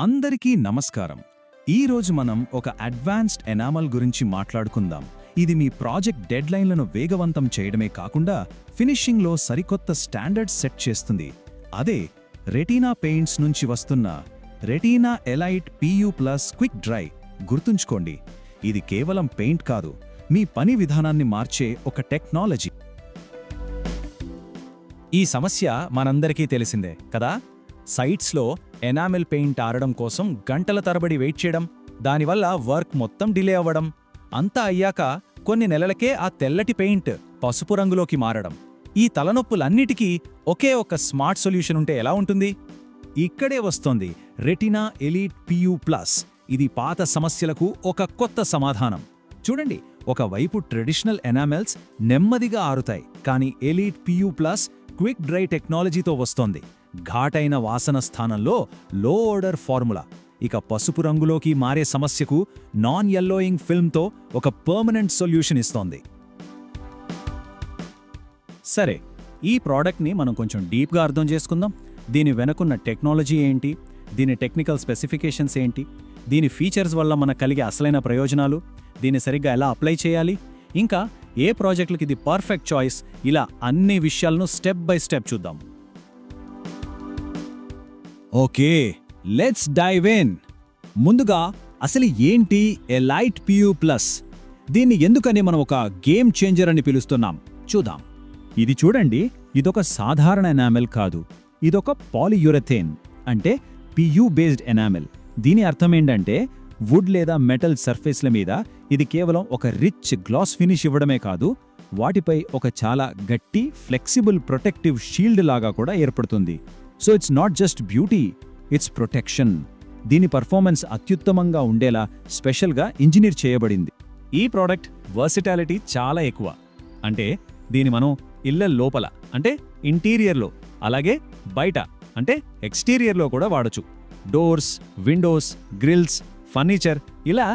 అందరికీ నమస్కారం. ఈరోజు మనం ఒక అడ్వాన్స్డ్ ఎనామల్ గురించి మాట్లాడుకుందాం. ఇది మీ ప్రాజెక్ట్ డెడ్లైన్లను వేగవంతం చేయడమే కాకుండా ఫినిషింగ్లో సరికొత్త స్టాండర్డ్స్ సెట్ చేస్తుంది. అదే రెటీనా పెయింట్స్ నుంచి వస్తున్న retina elite PU+ quick dry. గుర్తుంచుకోండి, ఇది కేవలం పెయింట్ కాదు, మీ పని విధానాన్ని మార్చే ఒక టెక్నాలజీ. ఈ సమస్య మనందరికీ తెలిసిందే కదా. సైట్స్లో ఎనామిల్ పెయింట్ ఆరడం కోసం గంటల తరబడి వెయిట్ చేయడం, దానివల్ల వర్క్ మొత్తం డిలే అవ్వడం, అంతా అయ్యాక కొన్ని నెలలకే ఆ తెల్లటి పెయింట్ పసుపు రంగులోకి మారడం. ఈ తలనొప్పులన్నిటికీ ఒకే ఒక స్మార్ట్ సొల్యూషన్ ఉంటే ఎలా ఉంటుంది? ఇక్కడే వస్తోంది రెటీనా ఎలీట్ PU+. ఇది పాత సమస్యలకు ఒక కొత్త సమాధానం. చూడండి, ఒకవైపు ట్రెడిషనల్ ఎనామెల్స్ నెమ్మదిగా ఆరుతాయి, కానీ ఎలీట్ PU+ క్విక్ డ్రై టెక్నాలజీతో వస్తోంది. ఘాటైన వాసన స్థానంలో లో ఆర్డర్ ఫార్ములా. ఇక పసుపు రంగులోకి మారే సమస్యకు నాన్ యెల్లోయింగ్ ఫిల్మ్తో ఒక పర్మనెంట్ సొల్యూషన్ ఇస్తోంది. సరే, ఈ ప్రోడక్ట్ని మనం కొంచెం డీప్గా అర్థం చేసుకుందాం. దీని వెనుకున్న టెక్నాలజీ ఏంటి, దీని టెక్నికల్ స్పెసిఫికేషన్స్ ఏంటి, దీని ఫీచర్స్ వల్ల మనకు కలిగే అసలైన ప్రయోజనాలు, దీన్ని సరిగ్గా ఎలా అప్లై చేయాలి, ఇంకా ఏ ప్రాజెక్టులకి ఇది పర్ఫెక్ట్ చాయిస్, ఇలా అన్ని విషయాలను స్టెప్ బై స్టెప్ చూద్దాం. Okay, let's dive in. ముందుగా అసలు ఏంటి ఎలైట్ PU+? దీన్ని ఎందుకని మనం ఒక గేమ్ చేంజర్ అని పిలుస్తున్నాం చూద్దాం. ఇది చూడండి, ఇదొక సాధారణ ఎనామెల్ కాదు, ఇదొక పాలియూరథేన్ అంటే PU బేస్డ్ ఎనామెల్. దీని అర్థం ఏంటంటే వుడ్ లేదా మెటల్ సర్ఫేస్ల మీద ఇది కేవలం ఒక రిచ్ గ్లాస్ ఫినిష్ ఇవ్వడమే కాదు, వాటిపై ఒక చాలా గట్టి ఫ్లెక్సిబుల్ ప్రొటెక్టివ్ షీల్డ్ లాగా కూడా ఏర్పడుతుంది. So it's not just beauty, it's protection. దీని పర్ఫార్మెన్స్ అత్యుత్తమంగా ఉండేలా స్పెషల్గా ఇంజనీర్ చేయబడింది. ఈ ప్రోడక్ట్ వర్సిటాలిటీ చాలా ఎక్కువ. అంటే దీని మనం ఇళ్ల లోపల అంటే ఇంటీరియర్లో, అలాగే బయట అంటే ఎక్స్టీరియర్లో కూడా వాడచ్చు. డోర్స్, విండోస్, గ్రిల్స్, ఫర్నిచర్, ఇలా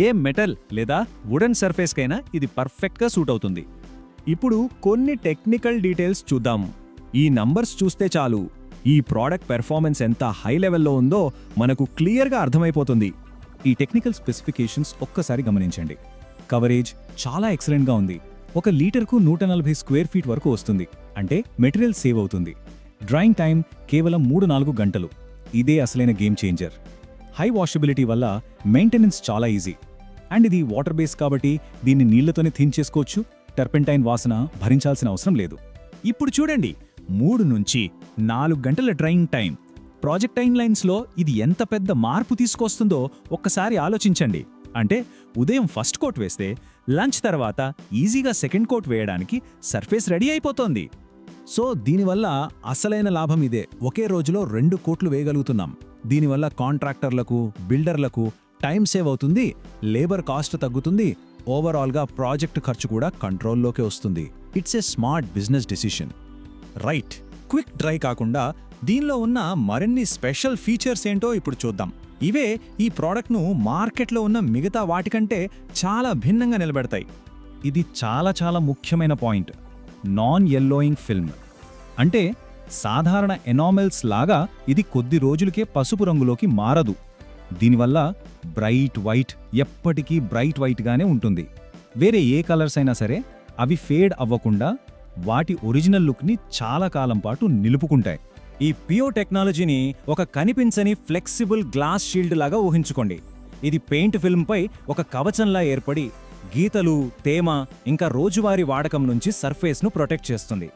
ఏ మెటల్ లేదా వుడెన్ సర్ఫేస్కైనా ఇది పర్ఫెక్ట్గా సూట్ అవుతుంది. ఇప్పుడు కొన్ని టెక్నికల్ డీటెయిల్స్ చూద్దాం. ఈ నంబర్స్ చూస్తే చాలు, ఈ ప్రోడక్ట్ పెర్ఫార్మెన్స్ ఎంత హై లెవెల్లో ఉందో మనకు క్లియర్గా అర్థమైపోతుంది. ఈ టెక్నికల్ స్పెసిఫికేషన్స్ ఒక్కసారి గమనించండి. కవరేజ్ చాలా ఎక్సలెంట్గా ఉంది. 1 లీటర్కు 140 స్క్వేర్ ఫీట్ వరకు వస్తుంది, అంటే మెటీరియల్ సేవ్ అవుతుంది. డ్రాయింగ్ టైం కేవలం 3-4 గంటలు. ఇదే అసలైన గేమ్ చేంజర్. హై వాషబిలిటీ వల్ల మెయింటెనెన్స్ చాలా ఈజీ. అండ్ ఇది వాటర్ బేస్ కాబట్టి దీన్ని నీళ్లతోనే థిన్ చేసుకోవచ్చు. టర్పెంటైన్ వాసన భరించాల్సిన అవసరం లేదు. ఇప్పుడు చూడండి, 3 నుంచి 4 గంటల డ్రాయింగ్ టైం. ప్రాజెక్ట్ టైమ్ లైన్స్లో ఇది ఎంత పెద్ద మార్పు తీసుకొస్తుందో ఒక్కసారి ఆలోచించండి. అంటే ఉదయం ఫస్ట్ కోట్ వేస్తే లంచ్ తర్వాత ఈజీగా సెకండ్ కోట్ వేయడానికి సర్ఫేస్ రెడీ అయిపోతోంది. సో దీనివల్ల అసలైన లాభం ఇదే. ఒకే రోజులో 2 కోట్లు వేయగలుగుతున్నాం. దీనివల్ల కాంట్రాక్టర్లకు, బిల్డర్లకు టైం సేవ్ అవుతుంది, లేబర్ కాస్ట్ తగ్గుతుంది, ఓవరాల్గా ప్రాజెక్టు ఖర్చు కూడా కంట్రోల్లోకి వస్తుంది. It's a smart business decision. Right, quick dry కాకుండా దీనిలో ఉన్న మరిన్ని స్పెషల్ ఫీచర్స్ ఏంటో ఇప్పుడు చూద్దాం. ఇవే ఈ ప్రోడక్ట్ను మార్కెట్లో ఉన్న మిగతా వాటికంటే చాలా భిన్నంగా నిలబెడతాయి. ఇది చాలా చాలా ముఖ్యమైన పాయింట్. నాన్ యెల్లోయింగ్ ఫిల్మ్ అంటే సాధారణ ఎనామెల్స్ లాగా ఇది కొద్ది రోజులకే పసుపు రంగులోకి మారదు. దీనివల్ల బ్రైట్ వైట్ ఎప్పటికీ బ్రైట్ వైట్గానే ఉంటుంది. వేరే ఏ కలర్స్ అయినా సరే అవి ఫేడ్ అవ్వకుండా వాటి ఒరిజినల్ లుక్ని చాలా కాలం పాటు నిలుపుకుంటాయి. ఈ PU టెక్నాలజీని ఒక కనిపించని ఫ్లెక్సిబుల్ గ్లాస్ షీల్డ్ లాగా ఊహించుకోండి. ఇది పెయింట్ ఫిల్మ్పై ఒక కవచంలా ఏర్పడి గీతలు, తేమ, ఇంకా రోజువారీ వాడకం నుంచి సర్ఫేస్ను ప్రొటెక్ట్ చేస్తుంది.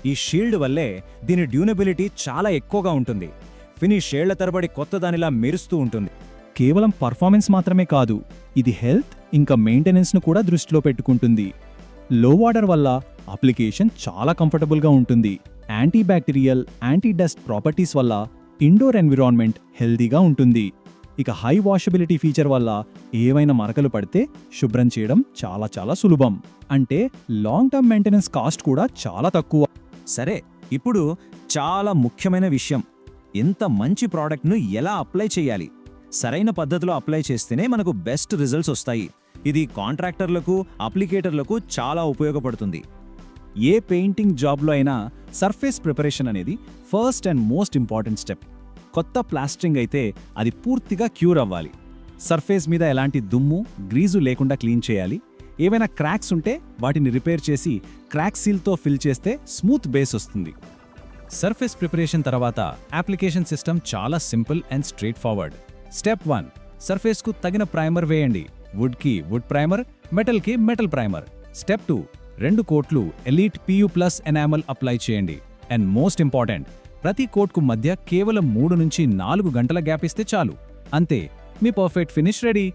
ఈ షీల్డ్ వల్లే దీని డ్యూరబిలిటీ చాలా ఎక్కువగా ఉంటుంది. ఫినిష్ ఏళ్ల తరబడి కొత్తదానిలా మెరుస్తూ ఉంటుంది. కేవలం పర్ఫార్మెన్స్ మాత్రమే కాదు, ఇది హెల్త్ ఇంకా మెయింటెనెన్స్ను కూడా దృష్టిలో పెట్టుకుంటుంది. లో వాటర్ వల్ల అప్లికేషన్ చాలా కంఫర్టబుల్గా ఉంటుంది. Anti bacterial, anti dust properties వల్ల ఇండోర్ ఎన్విరాన్మెంట్ హెల్దీగా ఉంటుంది. ఇక హై వాషబిలిటీ ఫీచర్ వల్ల ఏవైనా మరకలు పడితే శుభ్రం చేయడం చాలా చాలా సులభం. అంటే లాంగ్ టర్మ్ మెయింటెనెన్స్ కాస్ట్ కూడా చాలా తక్కువ. సరే, ఇప్పుడు చాలా ముఖ్యమైన విషయం, ఇంత మంచి ప్రోడక్ట్ను ఎలా అప్లై చేయాలి? సరైన పద్ధతిలో అప్లై చేస్తేనే మనకు బెస్ట్ రిజల్ట్స్ వస్తాయి. ఇది కాంట్రాక్టర్లకు, అప్లికేటర్లకు చాలా ఉపయోగపడుతుంది. ఏ పెయింటింగ్ జాబ్లో అయినా సర్ఫేస్ ప్రిపరేషన్ అనేది first and most important step. కొత్త ప్లాస్టరింగ్ అయితే అది పూర్తిగా క్యూర్ అవ్వాలి. సర్ఫేస్ మీద ఎలాంటి దుమ్ము గ్రీజు లేకుండా క్లీన్ చేయాలి. ఏవైనా క్రాక్స్ ఉంటే వాటిని రిపేర్ చేసి క్రాక్ సీల్తో ఫిల్ చేస్తే స్మూత్ బేస్ వస్తుంది. సర్ఫేస్ ప్రిపరేషన్ తర్వాత అప్లికేషన్ సిస్టమ్ చాలా simple and straightforward. Step 1, సర్ఫేస్కు తగిన ప్రైమర్ వేయండి. వుడ్కి వుడ్ ప్రైమర్, మెటల్కి మెటల్ ప్రైమర్. స్టెప్ 2, 2 కోట్లు ఎలీట్ PU+ ఎనామల్ అప్లై చేయండి. అండ్ మోస్ట్ ఇంపార్టెంట్, ప్రతి కోట్కు మధ్య కేవలం 3 నుంచి 4 గంటల గ్యాప్ ఇస్తే చాలు. అంతే, మీ పర్ఫెక్ట్ ఫినిష్ రెడీ.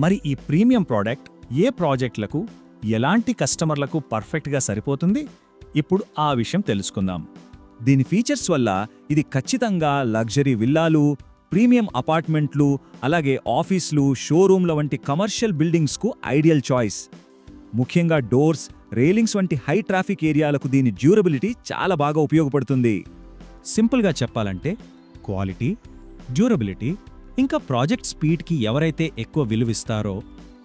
మరి ఈ ప్రీమియం ప్రోడక్ట్ ఏ ప్రాజెక్టులకు, ఎలాంటి కస్టమర్లకు పర్ఫెక్ట్గా సరిపోతుంది? ఇప్పుడు ఆ విషయం తెలుసుకుందాం. దీని ఫీచర్స్ వల్ల ఇది ఖచ్చితంగా లగ్జరీ విల్లాలు, ప్రీమియం అపార్ట్మెంట్లు, అలాగే ఆఫీసులు, షోరూమ్ల వంటి కమర్షియల్ బిల్డింగ్స్కు ఐడియల్ చాయిస్. ముఖ్యంగా డోర్స్, రైలింగ్స్ వంటి హై ట్రాఫిక్ ఏరియాలకు దీని డ్యూరబిలిటీ చాలా బాగా ఉపయోగపడుతుంది. సింపుల్గా చెప్పాలంటే క్వాలిటీ, డ్యూరబిలిటీ ఇంకా ప్రాజెక్ట్ స్పీడ్కి ఎవరైతే ఎక్కువ విలువిస్తారో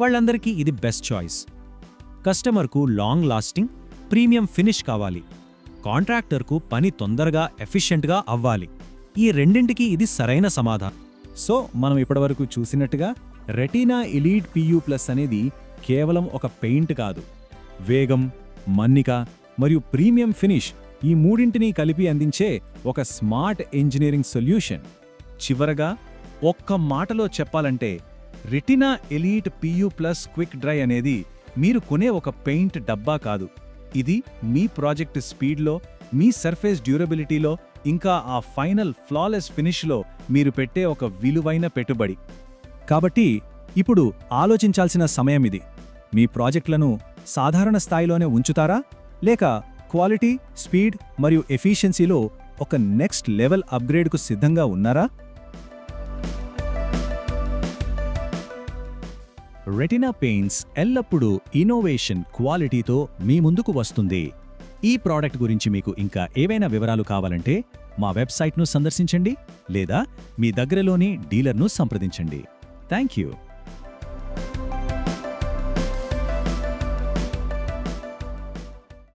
వాళ్ళందరికీ ఇది బెస్ట్ చాయిస్. కస్టమర్కు లాంగ్ లాస్టింగ్, ప్రీమియం ఫినిష్ కావాలి. కాంట్రాక్టర్కు పని తొందరగా ఎఫిషియెంట్గా అవ్వాలి. ఈ రెండింటికి ఇది సరైన సమాధానం. సో మనం ఇప్పటివరకు చూసినట్టుగా రెటీనా ఎలీట్ PU+ అనేది కేవలం ఒక పెయింట్ కాదు. వేగం, మన్నిక మరియు ప్రీమియం ఫినిష్ ఈ మూడింటిని కలిపి అందించే ఒక స్మార్ట్ ఇంజనీరింగ్ సొల్యూషన్. చివరగా ఒక్క మాటలో చెప్పాలంటే retina elite PU+ quick dry అనేది మీరు కొనే ఒక పెయింట్ డబ్బా కాదు. ఇది మీ ప్రాజెక్ట్ స్పీడ్లో, మీ సర్ఫేస్ డ్యూరబిలిటీలో, ఇంకా ఆ ఫైనల్ ఫ్లాలెస్ ఫినిష్లో మీరు పెట్టే ఒక విలువైన పెట్టుబడి. కాబట్టి ఇప్పుడు ఆలోచించాల్సిన సమయం ఇది. మీ ప్రాజెక్టులను సాధారణ స్థాయిలోనే ఉంచుతారా, లేక క్వాలిటీ, స్పీడ్ మరియు ఎఫిషియన్సీలో ఒక నెక్స్ట్ లెవెల్ అప్గ్రేడ్కు సిద్ధంగా ఉన్నారా? రెటీనా పెయింట్స్ ఎల్లప్పుడూ ఇన్నోవేషన్, క్వాలిటీతో మీ ముందుకు వస్తుంది. ఈ ప్రోడక్ట్ గురించి మీకు ఇంకా ఏవైనా వివరాలు కావాలంటే మా వెబ్సైట్ను సందర్శించండి లేదా మీ దగ్గరలోని డీలర్ను సంప్రదించండి. Thank you.